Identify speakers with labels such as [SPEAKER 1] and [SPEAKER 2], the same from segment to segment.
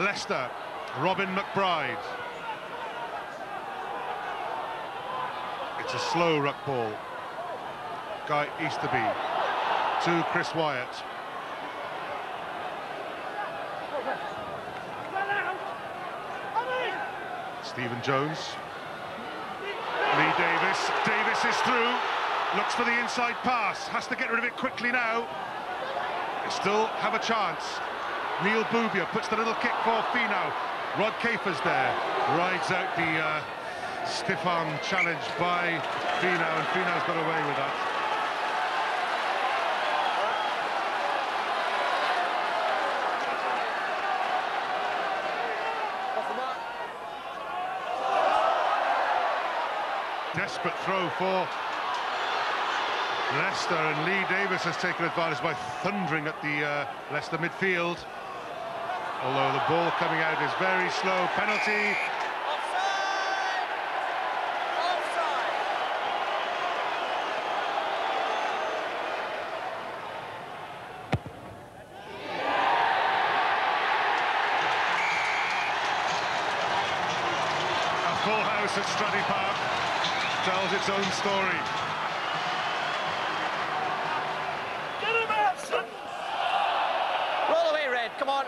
[SPEAKER 1] Leicester, Robin McBride. It's a slow ruck ball. Guy Easterby to Chris Wyatt. Stephen Jones. Lee Davis. Davis is through. Looks for the inside pass. Has to get rid of it quickly now. They still have a chance. Neil Bubia puts the little kick for Finau. Rod Capers there. Rides out the stiff arm challenge by Finau, and Finau's got away with that. Desperate throw for Leicester, and Lee Davis has taken advantage by thundering at the Leicester midfield. Although the ball coming out is very slow. Penalty.
[SPEAKER 2] Offside! Offside!
[SPEAKER 1] A full house at Stradey Park tells its own story.
[SPEAKER 2] Roll away, Red, come on.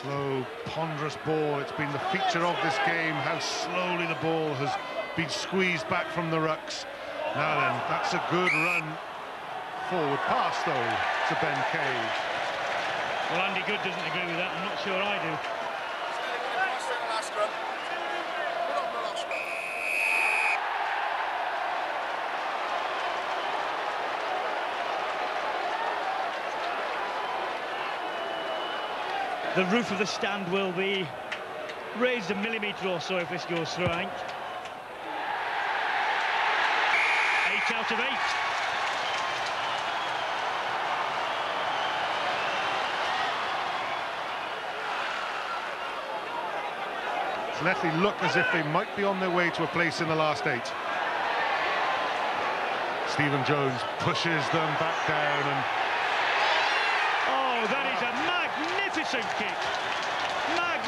[SPEAKER 1] Slow, ponderous ball. It's been the feature of this game, how slowly the ball has been squeezed back from the rucks. Now then, that's a good run. Forward pass, though, to Ben Cave.
[SPEAKER 3] Well, Andy Good doesn't agree with that. I'm not sure I do. The roof of the stand will be raised a millimetre or so if this goes through, I think. 8 out of 8.
[SPEAKER 1] Llanelli look as if they might be on their way to a place in the last 8. Stephen Jones pushes them back down, and
[SPEAKER 3] Oh, that is a magnificent kick.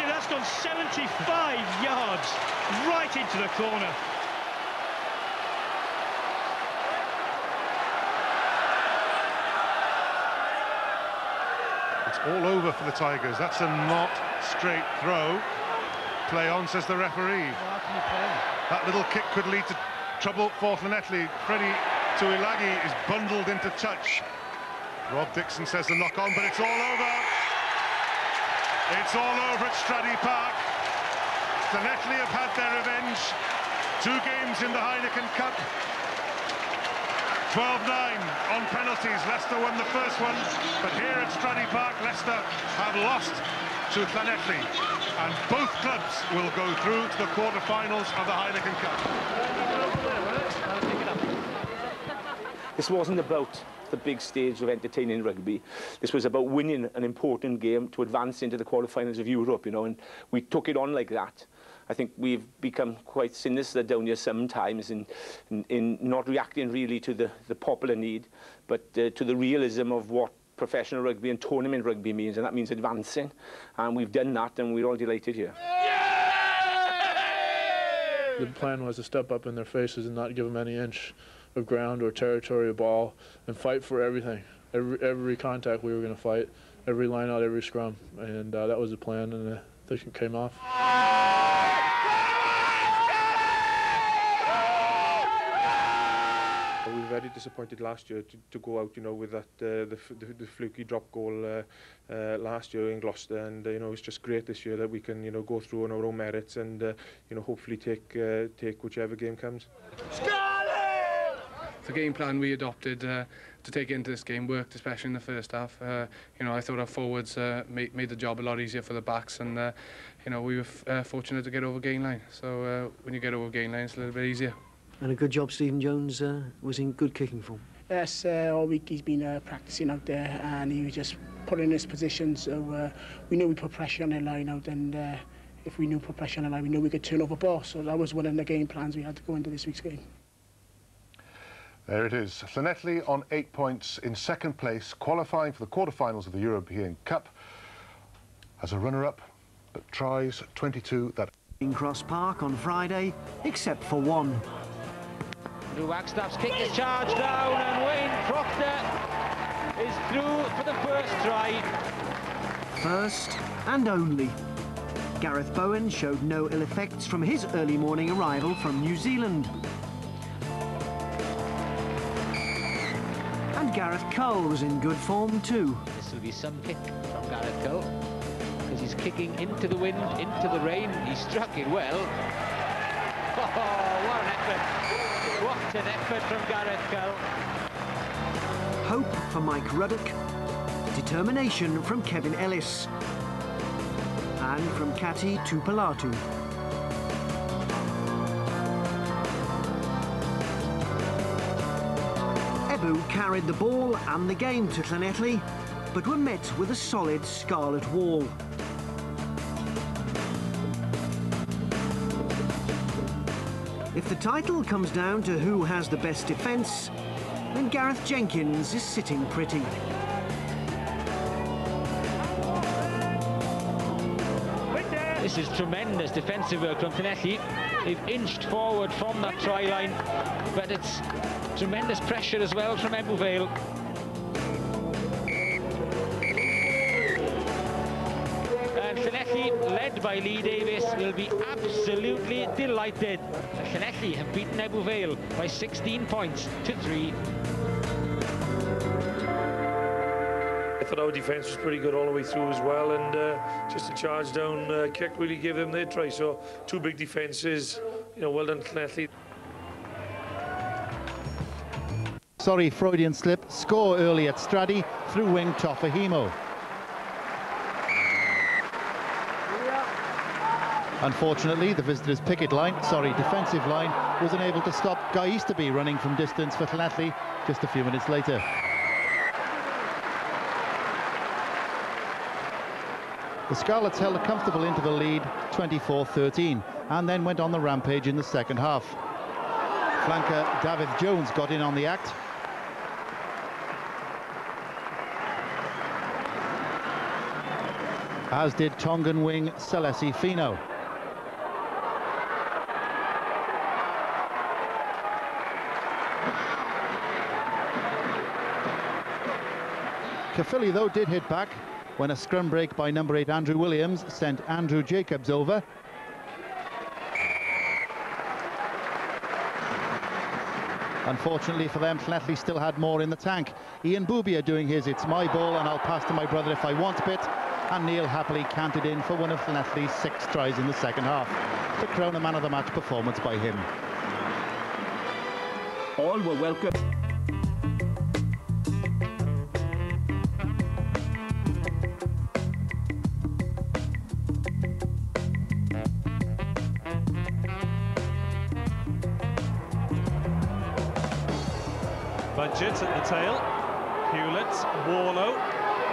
[SPEAKER 3] That's gone 75 yards right into the corner.
[SPEAKER 1] it's all over for the Tigers. That's a not straight throw. Play on, says the referee.
[SPEAKER 3] Well, how can you play?
[SPEAKER 1] That little kick could lead to trouble for Llanelli. Freddie Tuilagi is bundled into touch. Rob Dixon says the knock on, but it's all over. It's all over at Stradey Park. Llanelli have had their revenge. 2 games in the Heineken Cup. 12-9 on penalties. Leicester won the first one, but here at Stradey Park, Leicester have lost to Llanelli, and both clubs will go through to the quarter-finals of the Heineken Cup.
[SPEAKER 4] This wasn't about the big stage of entertaining rugby. This was about winning an important game to advance into the quarterfinals of Europe, you know, and we took it on like that. I think we've become quite sinister down here sometimes in not reacting really to the popular need, but to the realism of what professional rugby and tournament rugby means, and that means advancing. And we've done that, and we're all delighted here.
[SPEAKER 5] The plan was to step up in their faces and not give them any inch of ground or territory or ball, and fight for everything. Every contact we were going to fight, every line out, every scrum, and that was the plan, and I think it came off.
[SPEAKER 6] We were very disappointed last year to go out, you know, with that the fluky drop goal last year in Gloucester, and you know, it's just great this year that we can, you know, go through on our own merits and you know, hopefully take whichever game comes.
[SPEAKER 7] The game plan we adopted to take into this game worked, especially in the first half. You know, I thought our forwards made the job a lot easier for the backs, and you know, we were fortunate to get over gain line. So when you get over gain line, it's a little bit easier.
[SPEAKER 8] And a good job, Stephen Jones was in good kicking form.
[SPEAKER 9] Yes, all week he's been practicing out there, and he was just put in his position. So we knew we put pressure on their line out, and if we knew put pressure on the line, we knew we could turn over ball. So that was one of the game plans we had to go into this week's game.
[SPEAKER 1] There it is. Llanelli on 8 points in second place, qualifying for the quarterfinals of the European Cup. As a runner-up, tries, 22 that...
[SPEAKER 8] In Cross Park on Friday, except for one.
[SPEAKER 2] Drew Wagstaff's kick is charged down, and Wayne Proctor is through for the first try.
[SPEAKER 8] First and only. Gareth Bowen showed no ill effects from his early morning arrival from New Zealand. And Gareth Cull was in good form too.
[SPEAKER 2] This will be some kick from Gareth Cull, because he's kicking into the wind, into the rain. He struck it well. Oh, what an effort. What an effort from Gareth Cull.
[SPEAKER 8] Hope for Mike Ruddock. Determination from Kevin Ellis. And from Kati Tupalatu. Ebu carried the ball and the game to Llanelli, but were met with a solid scarlet wall. If the title comes down to who has the best defence, then Gareth Jenkins is sitting pretty.
[SPEAKER 2] This is tremendous defensive work from Llanelli. They've inched forward from that try line, but it's tremendous pressure as well from Ebbw Vale. And Llanelli, led by Lee Davis, will be absolutely delighted. Llanelli have beaten Ebbw Vale by 16 points to 3.
[SPEAKER 10] I thought our defence was pretty good all the way through as well, and just a charge down kick really gave them their try. So two big defences, you know, well done Llanelli.
[SPEAKER 11] Sorry, Freudian slip. Score early at Straddy through wing Tofahimo. Unfortunately, the visitors' defensive line, was unable to stop Guy Easterby running from distance for Llanelli just a few minutes later. The Scarlets held a comfortable interval lead, 24-13, and then went on the rampage in the second half. Flanker David Jones got in on the act. As did Tongan wing Salesi Fino. Caerphilly, though, did hit back when a scrum break by number 8 Andrew Williams sent Andrew Jacobs over. Unfortunately for them, Llanelli still had more in the tank. Ian Bubia doing his "it's my ball and I'll pass to my brother if I want" bit, and Neil happily canted in for one of Llanelli's 6 tries in the second half to crown a man of the match performance by him.
[SPEAKER 12] All were welcome.
[SPEAKER 13] Budget at the tail, Hewlett, Warlow,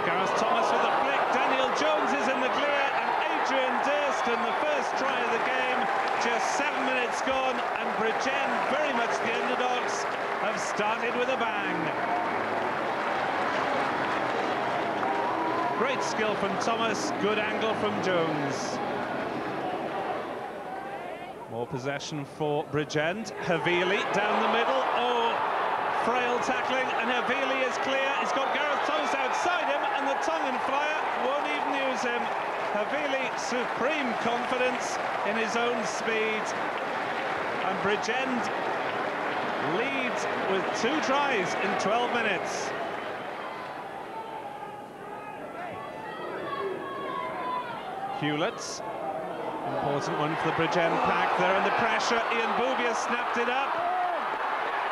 [SPEAKER 13] Gareth Thomas with a flick, Daniel Jones is in the clear, and Adrian Durston, the first try of the game, just 7 minutes gone, and Bridgend, very much the underdogs, have started with a bang. Great skill from Thomas, good angle from Jones. More possession for Bridgend, Havili down the middle, frail tackling, and Havili is clear. He's got Gareth Thomas outside him, and the Tongan flyer won't even use him. Havili, supreme confidence in his own speed. And Bridgend leads with 2 tries in 12 minutes. Hewlett, important one for the Bridgend pack. They're under pressure. Ian Bubia snapped it up.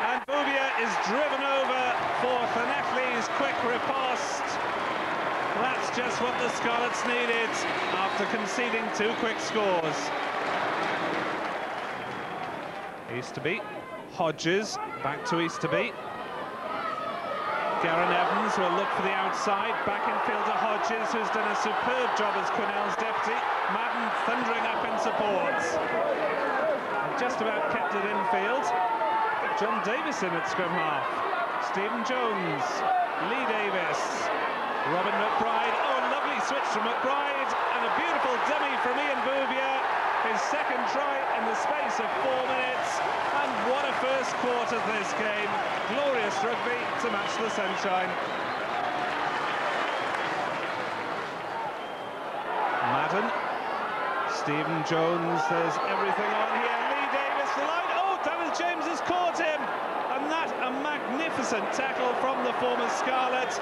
[SPEAKER 13] And Bubia is driven over for Llanelli's quick riposte. That's just what the Scarlets needed after conceding 2 quick scores. Easterby, Hodges, back to Easterby. Garen Evans will look for the outside, back in field to Hodges, who's done a superb job as Quinnell's deputy. Madden thundering up in support. And just about kept it infield. John Davison at scrum half, Stephen Jones, Lee Davis, Robin McBride. Oh, lovely switch from McBride, and a beautiful dummy from Ian Bouvier. His second try in the space of 4 minutes. And what a first quarter to this game. Glorious rugby to match the sunshine. Madden. Stephen Jones, there's everything on here. Lee Davis, the line. Oh, David James has caught him. And that a magnificent tackle from the former Scarlet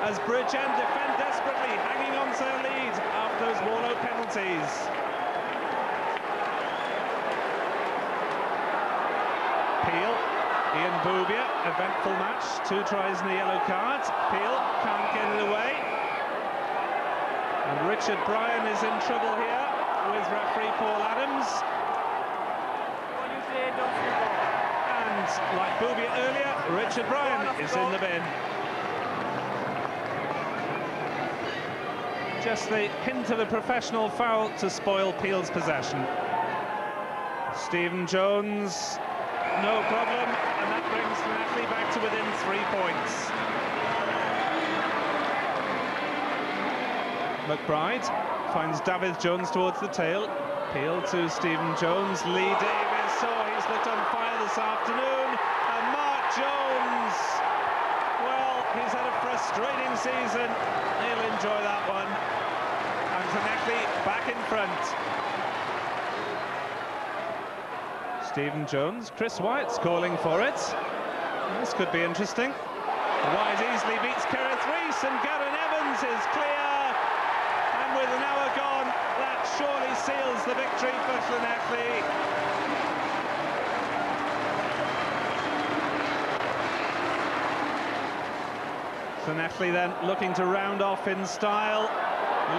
[SPEAKER 13] as Bridgend defend desperately, hanging on to their lead after those Warlow penalties. Peel, Ian Bouvier, eventful match, 2 tries in the yellow card. Peel can't get it away. And Richard Bryan is in trouble here with referee Paul Adams. And like Bouvier earlier, Richard Bryan is in the bin. Just the hint of a professional foul to spoil Peel's possession. Stephen Jones, no problem, and that brings Llanelli back to within 3 points. McBride finds David Jones towards the tail. Peel to Stephen Jones. Lee Davis, he's looked on fire this afternoon. And Mark Jones, well, he's had a frustrating season. He'll enjoy that one. And Llanelli back in front. Stephen Jones, Chris White's calling for it. This could be interesting. White easily beats Kerrith Rees, and Gavin Evans is clear. And with an hour gone, that surely seals the victory for Llanelli. Llanelli then looking to round off in style.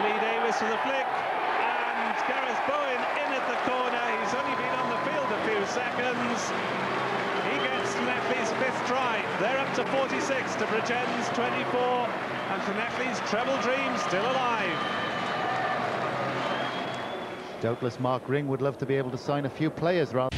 [SPEAKER 13] Lee Davis with a flick, and Gareth Bowen in at the corner. He's only been on the field a few seconds. He gets Llanelli's 5th try. They're up to 46 to Bridgend's 24, and Llanelli's treble dream still alive.
[SPEAKER 11] Doubtless Mark Ring would love to be able to sign a few players rather.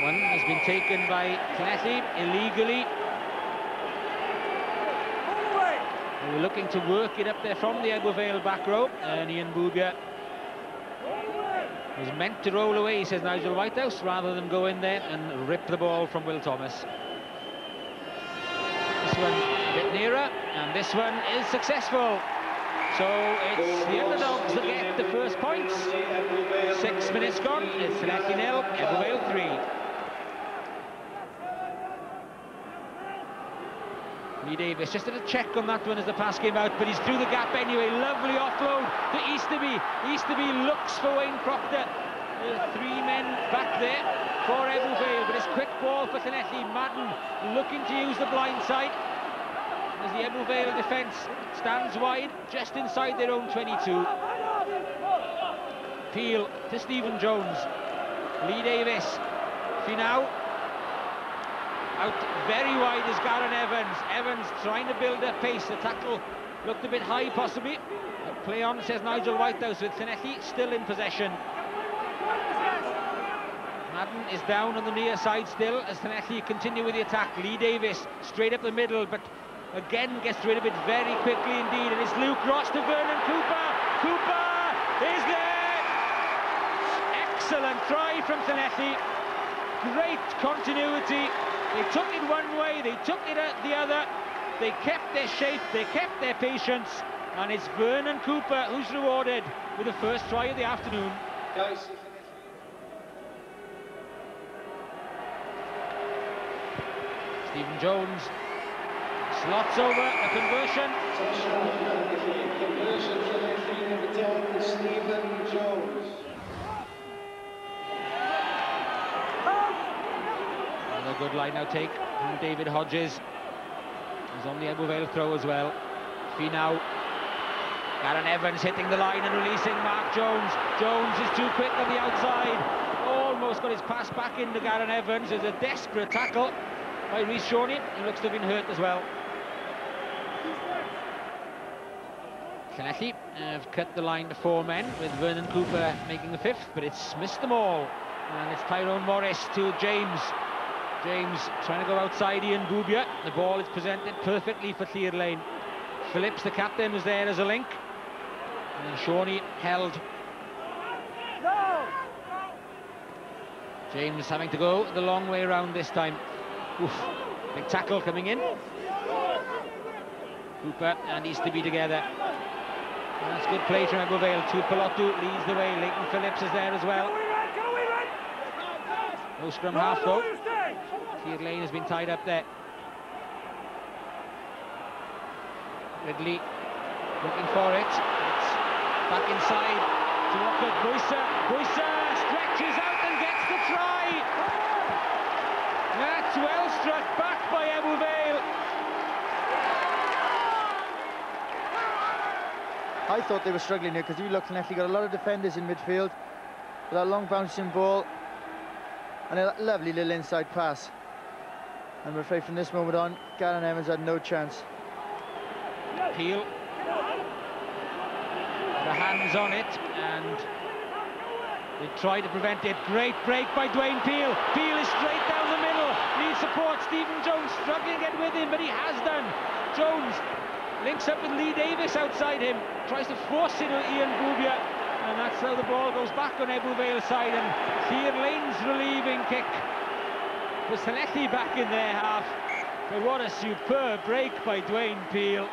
[SPEAKER 2] One has been taken by Llanelli illegally. They were looking to work it up there from the Ebbw Vale back row, and Ian Bouvier was meant to roll away, says Nigel Whitehouse, rather than go in there and rip the ball from Will Thomas. This one a bit nearer, and this one is successful. So it's the underdogs that get the first points. 6 minutes gone, it's Llanelli 0, Ebbw Vale 3. Lee Davis just did a check on that one as the pass came out, but he's through the gap anyway. Lovely offload to Easterby. Easterby looks for Wayne Proctor. There's 3 men back there for Ebbw Vale, but it's quick ball for Llanelli. Madden looking to use the blind side as the Ebbw Vale defence stands wide just inside their own 22. Peel to Stephen Jones. Lee Davis. Finau. Out very wide is Gareth Evans. Evans trying to build a pace. The tackle looked a bit high, possibly. Play on, says Nigel Whitehouse, with Llanelli still in possession. Madden is down on the near side still as Llanelli continue with the attack. Lee Davis straight up the middle, but again gets rid of it very quickly indeed. And it's Luke Ross to Vernon Cooper. Cooper is there. Excellent try from Llanelli. Great continuity. They took it one way, they took it the other. They kept their shape, they kept their patience, and it's Vernon Cooper who's rewarded with the first try of the afternoon. Stephen Jones slots over a conversion.
[SPEAKER 12] Stephen Jones.
[SPEAKER 2] Another good line out take from David Hodges. He's on the Ebbw Vale throw as well. Finau. Gareth Evans hitting the line and releasing Mark Jones. Jones is too quick on the outside. Oh, almost got his pass back into Gareth Evans. There's a desperate tackle by Rhys Shawnee, who looks to have been hurt as well. Llanelli have cut the line to 4 men, with Vernon Cooper making the 5th, but it's missed them all. And it's Tyrone Morris to James. James trying to go outside Ian Boubia. The ball is presented perfectly for Clear Lane. Phillips, the captain, was there as a link. And then Shawnee held. James having to go the long way around this time. Oof, big tackle coming in. Cooper and Easterby together. And that's good play from Ebbw Vale. Tuipulotu leads the way. Leighton Phillips is there as well. No scrum half though. Clear Lane has been tied up there. Ridley looking for it. It's back inside to Walker. Boyser stretches out and gets the try. That's well struck back by Ebbw Vale.
[SPEAKER 12] I thought they were struggling here because you look, Llanelli got a lot of defenders in midfield with that long bouncing ball and a lovely little inside pass. I'm afraid from this moment on, Gareth Evans had no chance.
[SPEAKER 2] Peel, the hands on it, and they try to prevent it. Great break by Dwayne Peel. Peel is straight down the middle, needs support. Stephen Jones struggling to get with him, but he has done. Jones links up with Lee Davis outside him, tries to force it on Ian Boubia, and that's how the ball goes back on Ebbw Vale's side. And Clear Lane's relieving kick was Llanelli back in their half, but what a superb break by Dwayne Peel.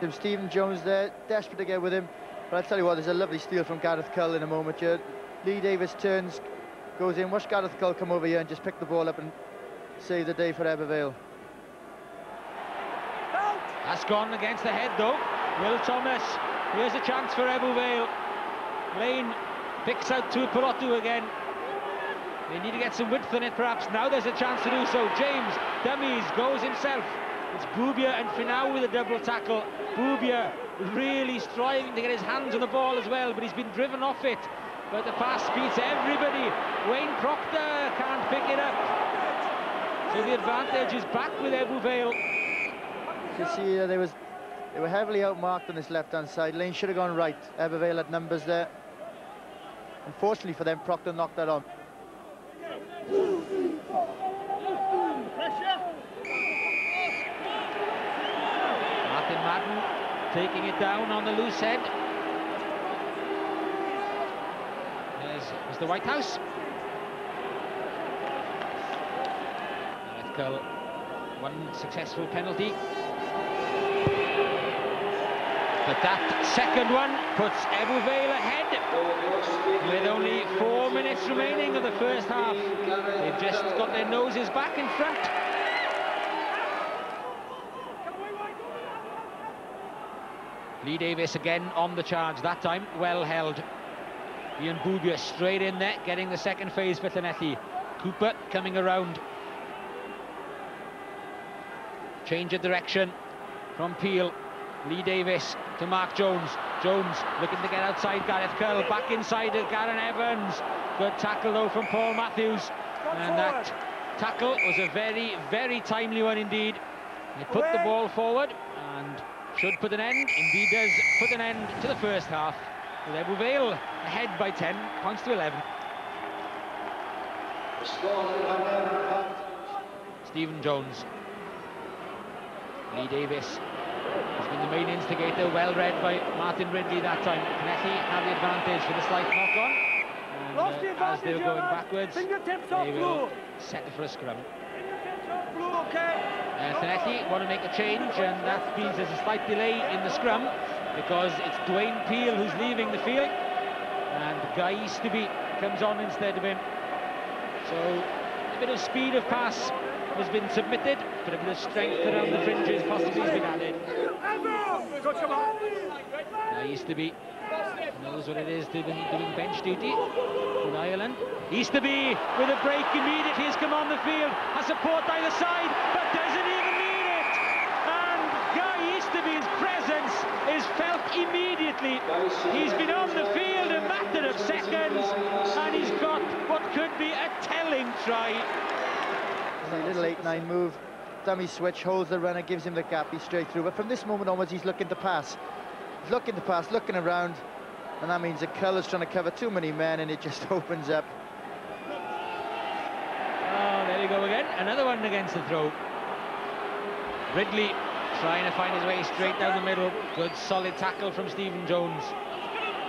[SPEAKER 12] Stephen Jones there, desperate to get with him, but I'll tell you what, there's a lovely steal from Gareth Cull in a moment here. Lee Davis turns, goes in, watch Gareth Cull come over here and just pick the ball up and save the day for Ebbw Vale.
[SPEAKER 2] That's gone against the head though. Will Thomas, here's a chance for Ebbw Vale. Lane picks out Tuipulotu again. They need to get some width on it perhaps. Now there's a chance to do so. James dummies, goes himself. It's Boubia and Finau with a double tackle. Boubia really striving to get his hands on the ball as well, but he's been driven off it. But the pass beats everybody. Wayne Proctor can't pick it up. So the advantage is back with Ebbw Vale.
[SPEAKER 12] You see, they were heavily outmarked on this left-hand side. Lane should have gone right. Ebbw Vale had numbers there. Unfortunately for them, Proctor knocked that on.
[SPEAKER 2] Martin Madden taking it down on the loose head. There's Mr. Whitehouse. Gareth Cull, one successful penalty. But that second one puts Ebbw Vale ahead with only 4 minutes remaining of the first half. They've just got their noses back in front. Lee Davis again on the charge, that time well held. Ian Boubia straight in there, getting the second phase for Llanelli. Cooper coming around. Change of direction from Peel. Lee Davis to Mark Jones. Jones looking to get outside Gareth Cull. Back inside to Gareth Evans. Good tackle though from Paul Matthews. And that tackle was a very, very timely one indeed. They put the ball forward and should put an end, indeed does put an end to the first half. With Ebbw Vale ahead by 10 points to 11. Stephen Jones. Lee Davis has been the main instigator, well read by Martin Ridley that time. Llanelli have the advantage for the slight knock-on, and as they were going backwards, they will settle for a scrum. Llanelli want to make a change, and that means there's a slight delay in the scrum because it's Dwayne Peel who's leaving the field, and Guy Easterby comes on instead of him. So a bit of speed of pass has been submitted, but a bit of strength around the fringes possibly has been added. Now Easterby knows what it is to be doing bench duty with Ireland. Easterby with a break immediately has come on the field, has support either side, but doesn't even need it. And Guy Easterby Easterby's presence is felt immediately. He's been on the field a matter of seconds, and he's got what could be a telling try.
[SPEAKER 12] A little 8-9 move, dummy switch, holds the runner, gives him the gap, he's straight through. But from this moment onwards, he's looking to pass. He's looking to pass, looking around, and that means that Cull is trying to cover too many men, and it just opens up.
[SPEAKER 2] Oh, there you go again, another one against the throw. Ridley trying to find his way straight down the middle. Good solid tackle from Stephen Jones.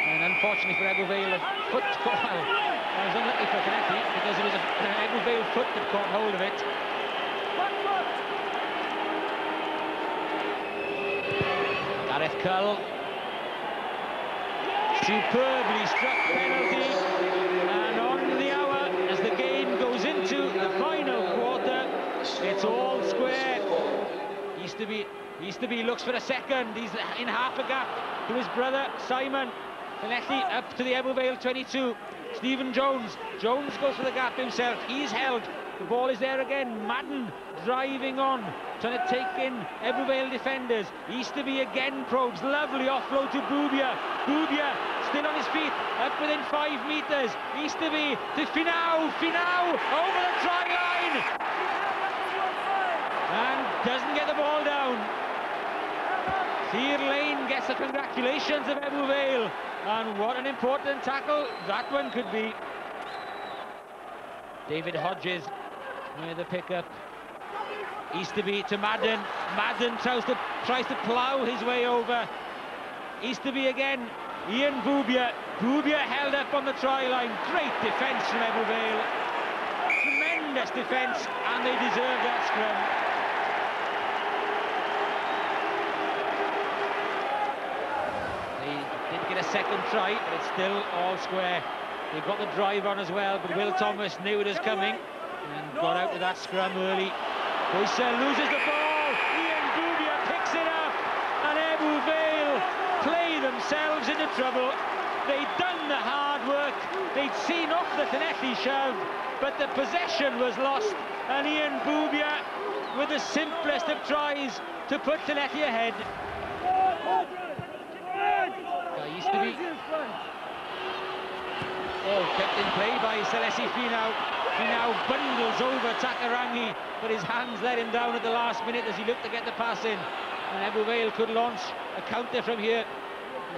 [SPEAKER 2] And unfortunately for Ebbw Vale, a foot caught. Well, that was unlucky for Llanelli because it was an Ebbw Vale foot that caught hold of it. Gareth Cull. Superbly struck penalty. And on the hour, as the game goes into the final quarter, it's all square. Easterby looks for a second. He's in half a gap to his brother Simon. Llanelli up to the Ebbw Vale 22. Stephen Jones. Jones goes for the gap himself. He's held. The ball is there again. Madden driving on, trying to take in Ebbw Vale defenders. Easterby again probes. Lovely offload to Boubia. Boubia still on his feet, up within 5 meters. Easterby to Finau. Finau over the try line. And doesn't get the ball down. Thir Lane gets the congratulations of Ebbw Vale. And what an important tackle that one could be. David Hodges with the pickup. Easterby to Madden. Madden tries to plough his way over. Easterby again. Ian Boubia. Boubia held up on the try line. Great defence from Ebbw Vale. Tremendous defence, and they deserve that scrum. Get a second try, but it's still all square. They've got the drive on as well, but Will Thomas knew it was coming and got out of that scrum early. Boyce loses the ball. Ian Boubia picks it up, and Ebbw Vale play themselves into trouble. They'd done the hard work. They'd seen off the Llanelli shove, but the possession was lost, and Ian Boubia with the simplest of tries to put Llanelli ahead. Easterby. Oh, kept in play by Salesi Finau. Finau bundles over Takarangi, but his hands let him down at the last minute as he looked to get the pass in. And Ebbw Vale could launch a counter from here.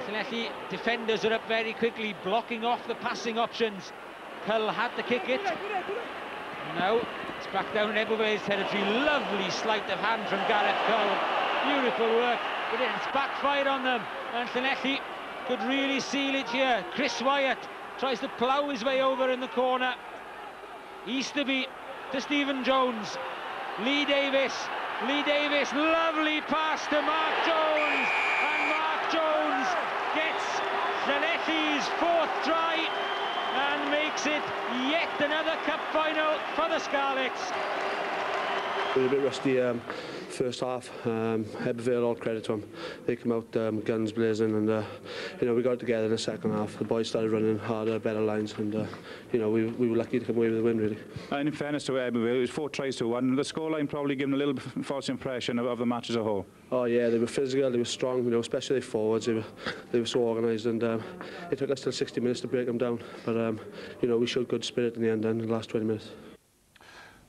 [SPEAKER 2] The Llanelli defenders are up very quickly, blocking off the passing options. Cull had to kick it. Now it's back down in Ebbw Vale's territory. Lovely sleight of hand from Gareth Cull. Beautiful work, but it's backfired on them. And Llanelli could really seal it here. Chris Wyatt tries to plough his way over in the corner. Easterby to Stephen Jones. Lee Davis. Lee Davis, lovely pass to Mark Jones. And Mark Jones gets Llanelli's 4th try and makes it yet another cup final for the Scarlets.
[SPEAKER 14] We were a bit rusty first half. Ebbw Vale, all credit to them. They come out guns blazing, and you know, we got it together in the second half. The boys started running harder, better lines, and you know, we were lucky to come away with the win, really. And in fairness to Ebbw Vale, it was 4 tries to 1. The scoreline probably gave them a little false impression of the match as a whole. Oh yeah, they were physical, they were strong, you know, especially their forwards. They were so organised, and it took us till 60 minutes to break them down. But you know, we showed good spirit in the end, in the last 20 minutes.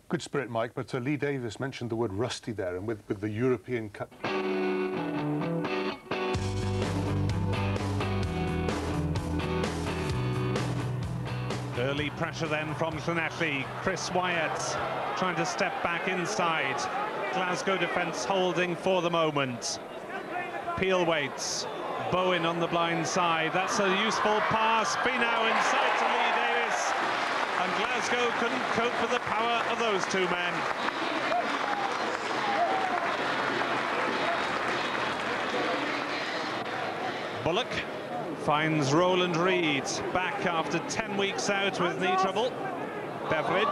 [SPEAKER 1] Good spirit, Mike, but Lee Davis mentioned the word rusty there, and with the European Cup.
[SPEAKER 13] Early pressure then from Llanelli. Chris Wyatt trying to step back inside. Glasgow defence holding for the moment. Peel waits. Bowen on the blind side. That's a useful pass. Finau inside to Lee Davis. And Glasgow couldn't cope with the power of those two men. Bullock finds Roland Reid back after 10 weeks out with knee trouble. Beveridge,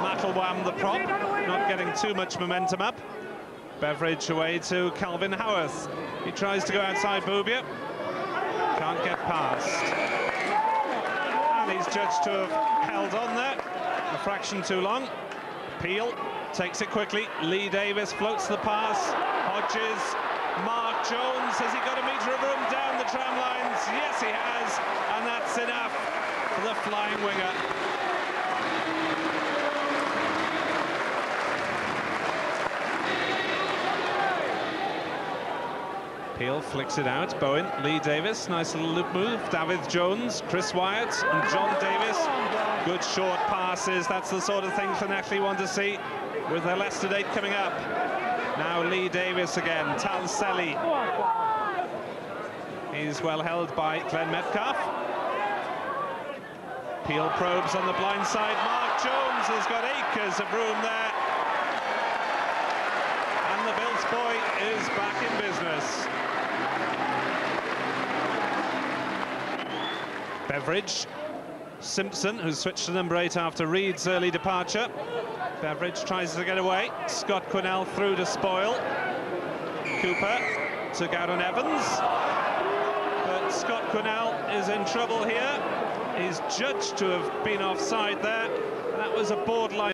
[SPEAKER 13] Mattlewam the prop, not getting too much momentum up. Beveridge away to Calvin Howarth. He tries to go outside Boubia. Can't get past. And he's judged to have held on there a fraction too long. Peel takes it quickly. Lee Davis floats the pass. Hodges Mark Jones, has he got a metre of room down the tram lines? Yes, he has, and that's enough for the flying winger. Peel flicks it out. Bowen, Lee Davis, nice little loop move. David Jones, Chris Wyatt and John Davis. Good short passes. That's the sort of thing Llanelli want to see with their Leicester date coming up. Now Lee Davis again, Talselli. He's well held by Glenn Metcalf. Peel probes on the blind side. Mark Jones has got acres of room there. And the Bills boy is back in business. Beveridge, Simpson, who's switched to number 8 after Reed's early departure. Beveridge tries to get away. Scott Quinnell through to Spoil. Cooper took out on Evans. But Scott Quinnell is in trouble here. He's judged to have been offside there. That was a borderline